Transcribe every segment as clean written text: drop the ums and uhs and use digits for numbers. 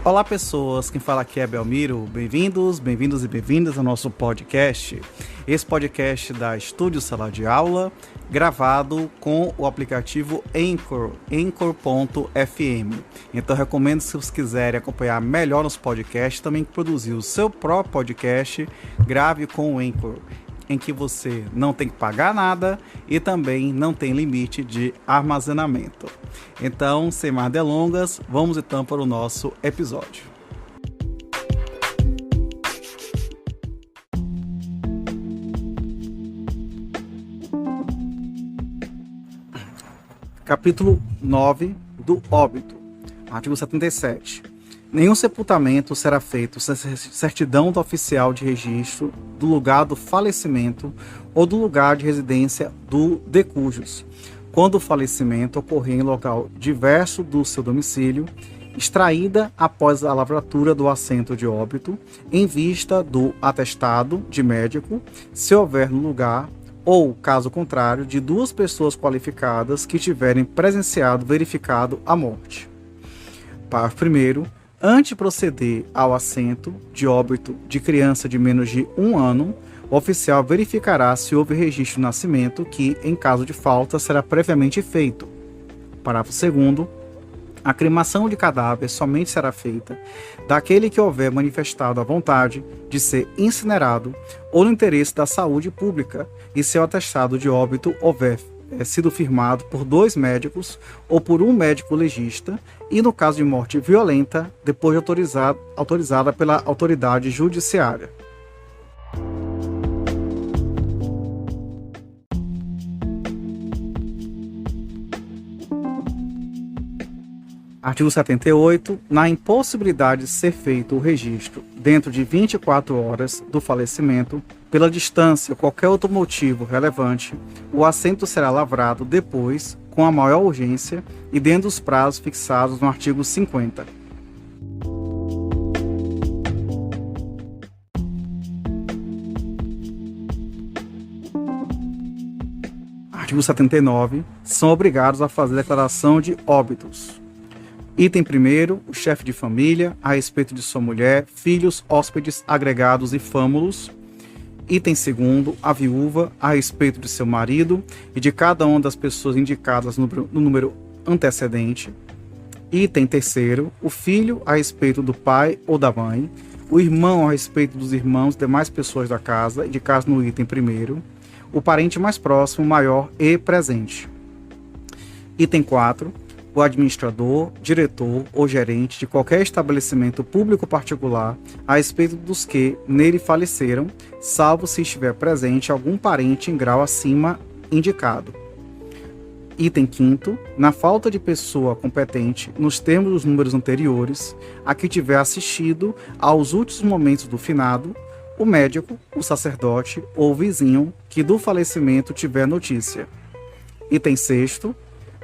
Olá pessoas, quem fala aqui é Belmiro, bem-vindos e bem-vindas ao nosso podcast. Esse podcast da Estúdio Sala de Aula, gravado com o aplicativo Anchor, Anchor.fm. Então recomendo, se vocês quiserem acompanhar melhor nos podcasts, também produzir o seu próprio podcast, grave com o Anchor, em que você não tem que pagar nada e também não tem limite de armazenamento. Então, sem mais delongas, vamos então para o nosso episódio. Capítulo 9 do óbito, artigo 77. Nenhum sepultamento será feito sem certidão do oficial de registro do lugar do falecimento ou do lugar de residência do decujus, quando o falecimento ocorrer em local diverso do seu domicílio, extraída após a lavratura do assento de óbito, em vista do atestado de médico, se houver no lugar, ou, caso contrário, de duas pessoas qualificadas que tiverem presenciado verificado a morte. Parágrafo 1º. Antes de proceder ao assento de óbito de criança de menos de 1 ano, o oficial verificará se houve registro de nascimento que, em caso de falta, será previamente feito. Parágrafo 2º. A cremação de cadáver somente será feita daquele que houver manifestado a vontade de ser incinerado ou no interesse da saúde pública e seu atestado de óbito houver sido firmado por 2 médicos ou por um médico legista e, no caso de morte violenta, depois de autorizada pela autoridade judiciária. Artigo 78. Na impossibilidade de ser feito o registro dentro de 24 horas do falecimento, pela distância ou qualquer outro motivo relevante, o assento será lavrado depois, com a maior urgência e dentro dos prazos fixados no artigo 50. Artigo 79. São obrigados a fazer declaração de óbitos. Item 1º, o chefe de família, a respeito de sua mulher, filhos, hóspedes, agregados e fâmulos. Item 2º, a viúva, a respeito de seu marido e de cada uma das pessoas indicadas no número antecedente. Item 3º, o filho, a respeito do pai ou da mãe. O irmão, a respeito dos irmãos e demais pessoas da casa, e de caso no item 1º. O parente mais próximo, maior e presente. Item 4. O administrador, diretor ou gerente de qualquer estabelecimento público ou particular a respeito dos que nele faleceram, salvo se estiver presente algum parente em grau acima indicado. Item 5º. Na falta de pessoa competente, nos termos dos números anteriores, a que tiver assistido aos últimos momentos do finado, o médico, o sacerdote ou o vizinho que do falecimento tiver notícia. Item 6º.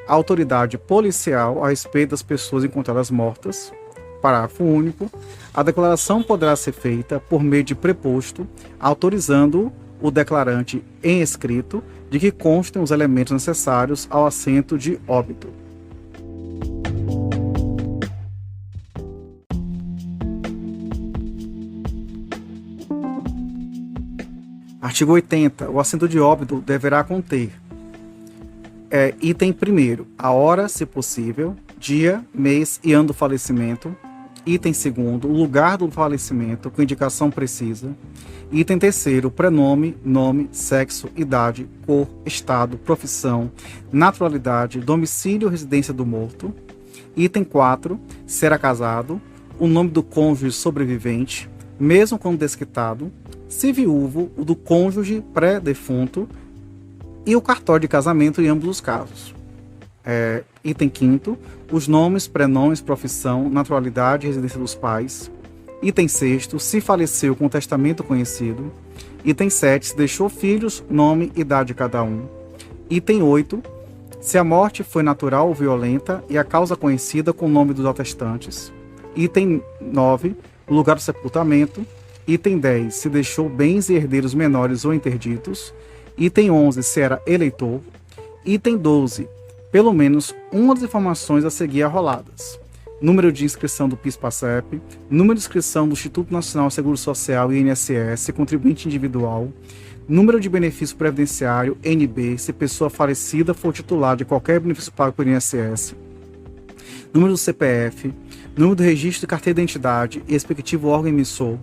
A autoridade policial a respeito das pessoas encontradas mortas. Parágrafo único. A declaração poderá ser feita por meio de preposto, autorizando o declarante em escrito de que constem os elementos necessários ao assento de óbito. Artigo 80. O assento de óbito deverá conter: item 1º, a hora, se possível, dia, mês e ano do falecimento. Item 2º, o lugar do falecimento, com indicação precisa. Item 3º, prenome, nome, sexo, idade, cor, estado, profissão, naturalidade, domicílio, residência do morto. Item 4, se era casado, o nome do cônjuge sobrevivente, mesmo quando desquitado. Se viúvo, o do cônjuge pré-defunto, e o cartório de casamento em ambos os casos. Item 5º, os nomes, prenomes, profissão, naturalidade e residência dos pais. Item 6º, se faleceu com testamento conhecido. Item 7, se deixou filhos, nome, idade de cada um. Item 8, se a morte foi natural ou violenta e a causa conhecida com o nome dos atestantes. Item 9, o lugar do sepultamento. Item 10, se deixou bens e herdeiros menores ou interditos. Item 11, se era eleitor. Item 12, pelo menos uma das informações a seguir arroladas. número de inscrição do PIS/PASEP, número de inscrição do Instituto Nacional de Seguro Social e INSS, contribuinte individual, número de benefício previdenciário, NB, se pessoa falecida for titular de qualquer benefício pago pelo INSS, número do CPF, número do registro de carteira de identidade e respectivo órgão emissor,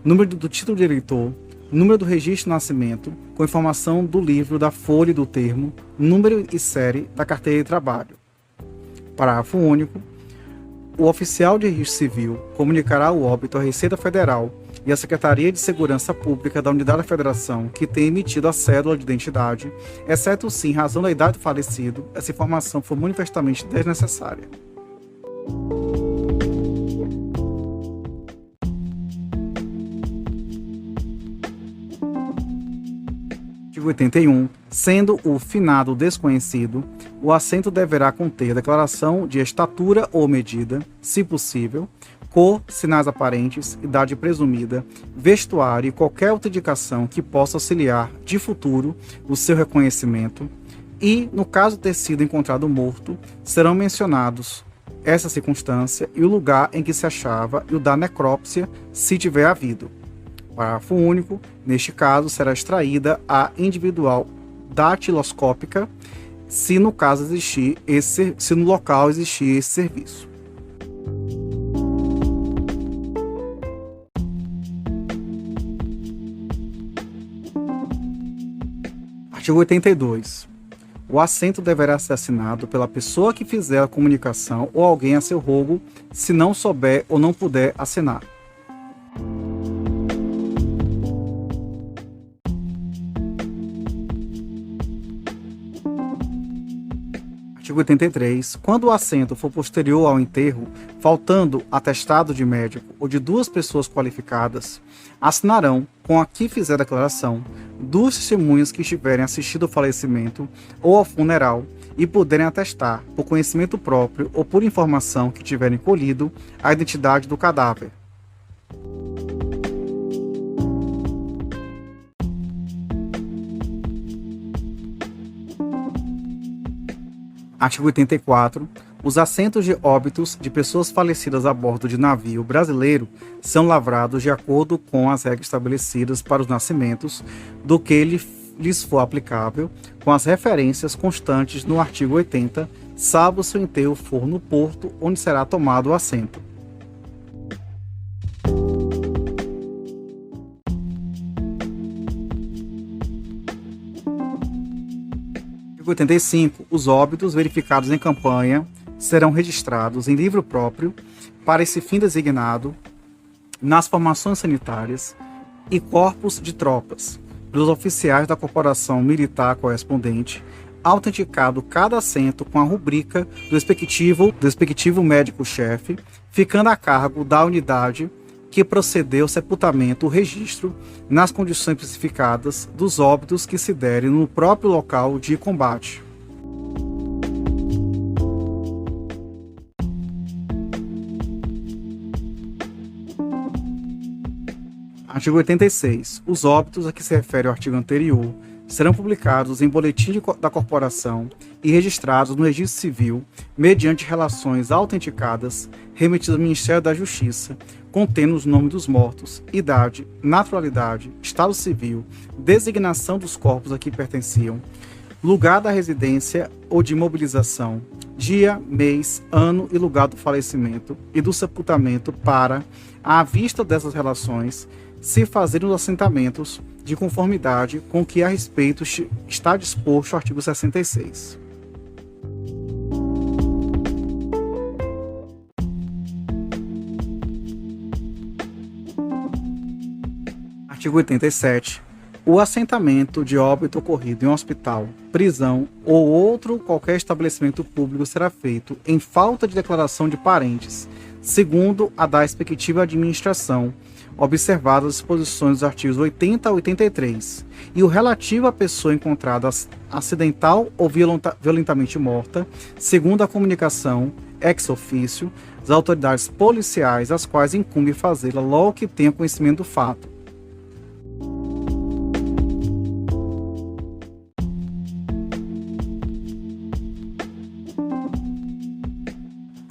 número do título de eleitor, número do registro de nascimento, com informação do livro, da folha e do termo, número e série da carteira de trabalho. Parágrafo único. O oficial de registro civil comunicará o óbito à Receita Federal e à Secretaria de Segurança Pública da Unidade da Federação que tenha emitido a cédula de identidade, exceto se, em razão da idade do falecido, essa informação for manifestamente desnecessária. Artigo 81. Sendo o finado desconhecido, o assento deverá conter declaração de estatura ou medida, se possível, cor, sinais aparentes, idade presumida, vestuário e qualquer outra indicação que possa auxiliar de futuro o seu reconhecimento e, no caso de ter sido encontrado morto, serão mencionados essa circunstância e o lugar em que se achava e o da necrópsia, se tiver havido. Parágrafo único. Neste caso, será extraída a individual datiloscópica, se no local existir esse serviço. Artigo 82. O assento deverá ser assinado pela pessoa que fizer a comunicação ou alguém a seu rogo, se não souber ou não puder assinar. Artigo 83. Quando o assento for posterior ao enterro, faltando atestado de médico ou de duas pessoas qualificadas, assinarão, com a que fizer a declaração, duas testemunhas que estiverem assistido ao falecimento ou ao funeral e puderem atestar, por conhecimento próprio ou por informação que tiverem colhido, a identidade do cadáver. Artigo 84. Os assentos de óbitos de pessoas falecidas a bordo de navio brasileiro são lavrados de acordo com as regras estabelecidas para os nascimentos, do que lhes for aplicável, com as referências constantes no artigo 80, salvo se o enterro for no porto onde será tomado o assento. Artigo 85. Os óbitos verificados em campanha serão registrados em livro próprio, para esse fim designado, nas formações sanitárias e corpos de tropas, pelos oficiais da corporação militar correspondente, autenticado cada assento com a rubrica do respectivo médico-chefe, ficando a cargo da unidade que procedeu ao sepultamento o registro, nas condições especificadas, dos óbitos que se derem no próprio local de combate. Artigo 86. Os óbitos a que se refere o artigo anterior serão publicados em boletim da corporação e registrados no registro civil, mediante relações autenticadas remetidas ao Ministério da Justiça, contendo os nomes dos mortos, idade, naturalidade, estado civil, designação dos corpos a que pertenciam, lugar da residência ou de mobilização, dia, mês, ano e lugar do falecimento e do sepultamento para, à vista dessas relações, se fazerem os assentamentos de conformidade com o que a respeito está disposto o artigo 66. Artigo 87. O assentamento de óbito ocorrido em um hospital, prisão ou outro qualquer estabelecimento público será feito em falta de declaração de parentes, segundo a da respectiva administração, observadas as disposições dos artigos 80 a 83, e o relativo à pessoa encontrada acidental ou violentamente morta, segundo a comunicação ex officio das autoridades policiais, às quais incumbe fazê-la logo que tenha conhecimento do fato.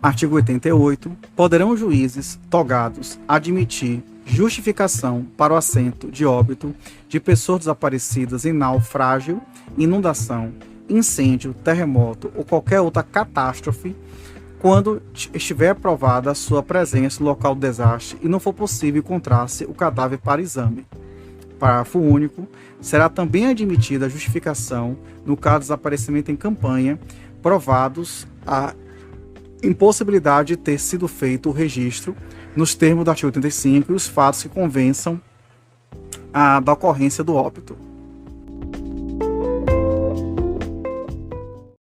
Artigo 88. Poderão os juízes togados admitir justificação para o assento de óbito de pessoas desaparecidas em naufrágio, inundação, incêndio, terremoto ou qualquer outra catástrofe, quando estiver provada a sua presença no local do desastre e não for possível encontrar-se o cadáver para exame. Parágrafo único. Será também admitida a justificação, no caso de desaparecimento em campanha, provados a impossibilidade de ter sido feito o registro nos termos do artigo 85 e os fatos que convençam da ocorrência do óbito.